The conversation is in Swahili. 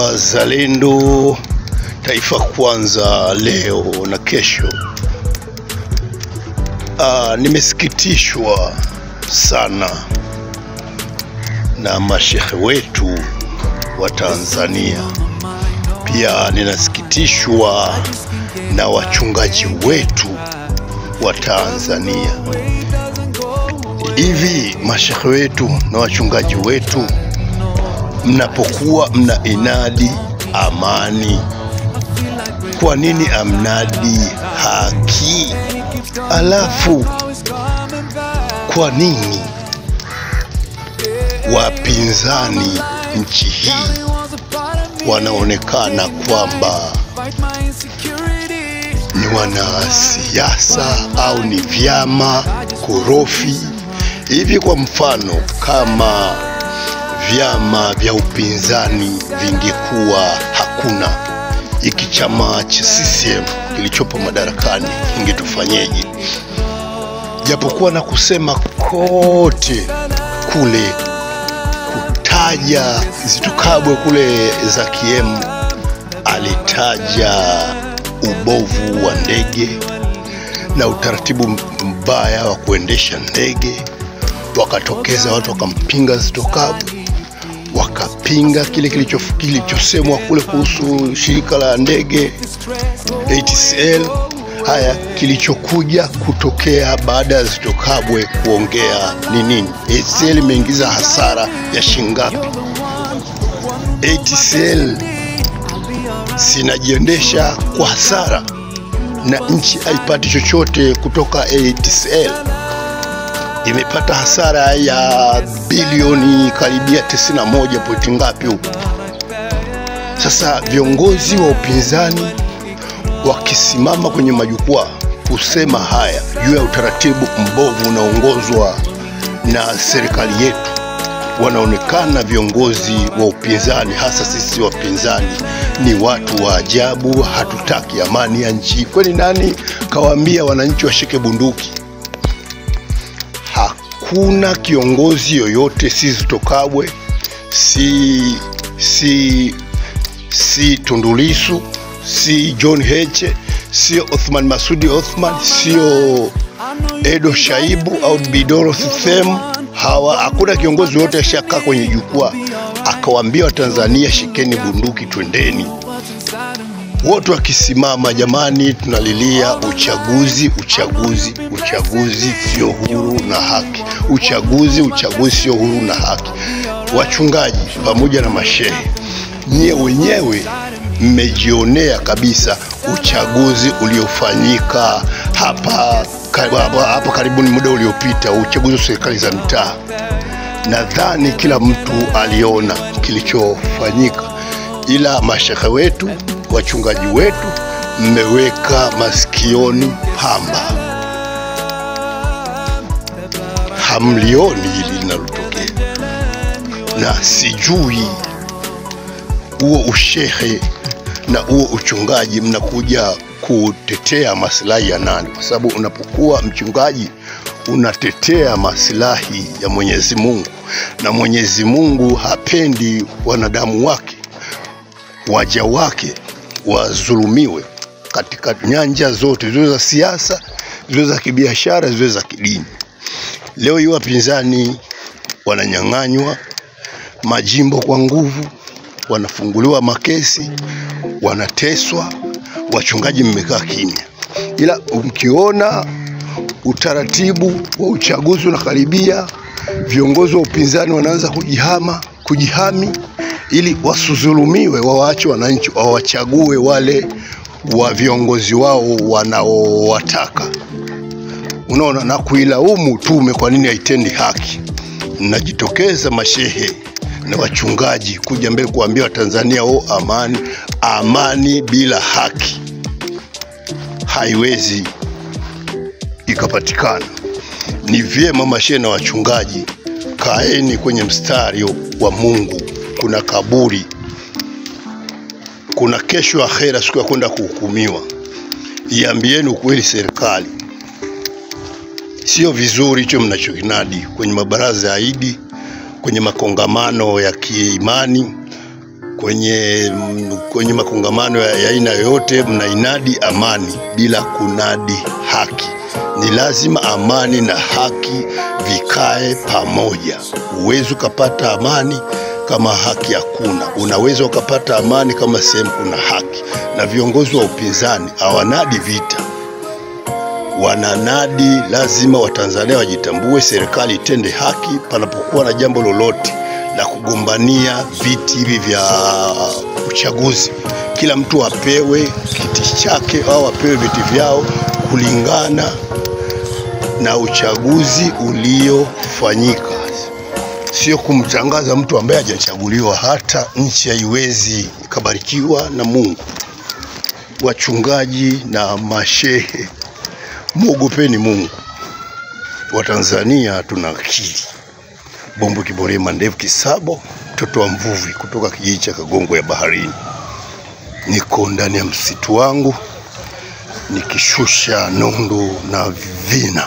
Wazalendo, taifa kwanza, leo na kesho. Nimesikitishwa sana na mashehe wetu wa Tanzania. Pia ninasikitishwa na wachungaji wetu wa Tanzania. Hivi mashehe wetu na wachungaji wetu, mnapokuwa mna inadi amani, kwa nini amnadi haki? Alafu kwa nini wapinzani nchi hii wanaonekana kwamba ni wanasiasa au ni vyama korofi hivi? Kwa mfano, kama vyama vya upinzani vingekuwa hakuna, iki chama cha CCM kilichopo madarakani kingetufanyeje? Japokuwa na kusema kote kule, kutaja Zitto Kabwe kule Zakiem alitaja ubovu wa ndege na utaratibu mbaya wa kuendesha ndege. Wakatokeza watu wakampinga Zitto Kabwe, wakapinga kile kilichosemwa kule kuhusu shirika la ndege ATCL. Haya, kilichokuja kutokea baada ya Zitto Kabwe kuongea ni nini? ATCL imeingiza hasara ya shingapi? ATCL sinajiendesha kwa hasara na nchi haipati chochote kutoka ATCL. Imepata hasara ya bilioni karibia 91 point ngapi huko. Sasa viongozi wa upinzani wakisimama kwenye majukwaa kusema haya juu ya utaratibu mbovu unaongozwa na serikali yetu, wanaonekana viongozi wa upinzani, hasa sisi wapinzani, ni watu wa ajabu. Hatutaki amani ya nchi. Kwani nani kawaambia wananchi washike bunduki? Hakuna kiongozi yoyote, si Zitto Kabwe, si Tundu Lissu, si John Heche, sio Othman Masudi Othman, sio Edo Shaibu au Bidoro Sithemu. Hakuna kiongozi yote ashakaa kwenye jukwaa akawaambia Watanzania shikeni bunduki twendeni. Wote wakisimama, jamani, tunalilia uchaguzi, uchaguzi, uchaguzi sio huru na haki. Uchaguzi sio huru na haki. Wachungaji pamoja na mashehe, nyie wenyewe mmejionea kabisa uchaguzi uliofanyika hapa karibuni muda uliopita, uchaguzi wa serikali za mitaa. Nadhani kila mtu aliona kilichofanyika, ila mashehe wetu, wachungaji wetu, mmeweka masikioni pamba, hamlioni hili linalotokea. Na sijui huo ushehe na huo uchungaji mnakuja kutetea maslahi ya nani? Kwa sababu unapokuwa mchungaji unatetea maslahi ya Mwenyezi Mungu, na Mwenyezi Mungu hapendi wanadamu wake, waja wake wazulumiwe katika nyanja zote, ziwe za siasa, ziwe za kibiashara, ziwe za kidini. Leo hii wapinzani wananyang'anywa majimbo kwa nguvu, wanafunguliwa makesi, wanateswa. Wachungaji mmekaa kimya. Ila mkiona utaratibu wa uchaguzi unakaribia, viongozi wa upinzani wanaanza kujihami ili wasizulumiwe, waache wananchi wawachague wale wa viongozi wao wanaowataka. Unaona, na kuilaumu tume kwa nini haitendi haki. Najitokeza mashehe na wachungaji kuja mbele kuambia Watanzania amani. Amani bila haki haiwezi ikapatikana. Ni vyema mashehe na wachungaji, kaeni kwenye mstari wa Mungu. Kuna kaburi, kuna kesho akhera, siku ya kwenda kuhukumiwa. Iambieni ukweli serikali. Sio vizuri hicho mnachokinadi kwenye mabaraza ya Idi, kwenye makongamano ya kiimani, kwenye makongamano ya aina yoyote mnainadi amani bila kunadi haki. Ni lazima amani na haki vikae pamoja. Huwezi ukapata amani kama haki hakuna. Unaweza ukapata amani kama sehemu kuna haki. Na viongozi wa upinzani hawanadi vita, wananadi lazima Watanzania wajitambue, serikali itende haki panapokuwa na jambo lolote la kugombania viti hivi vya uchaguzi. Kila mtu apewe kiti chake au apewe viti vyao kulingana na uchaguzi uliofanyika. Sio kumtangaza mtu ambaye hajachaguliwa. Hata nchi haiwezi ikabarikiwa na Mungu. Wachungaji na mashehe, muogopeni Mungu. Watanzania tuna akili. Bombo Kiborema Ndevu Kisabo, mtoto wa mvuvi kutoka kijiji cha Kagongo ya Baharini. Niko ndani ya msitu wangu nikishusha nondo na vina.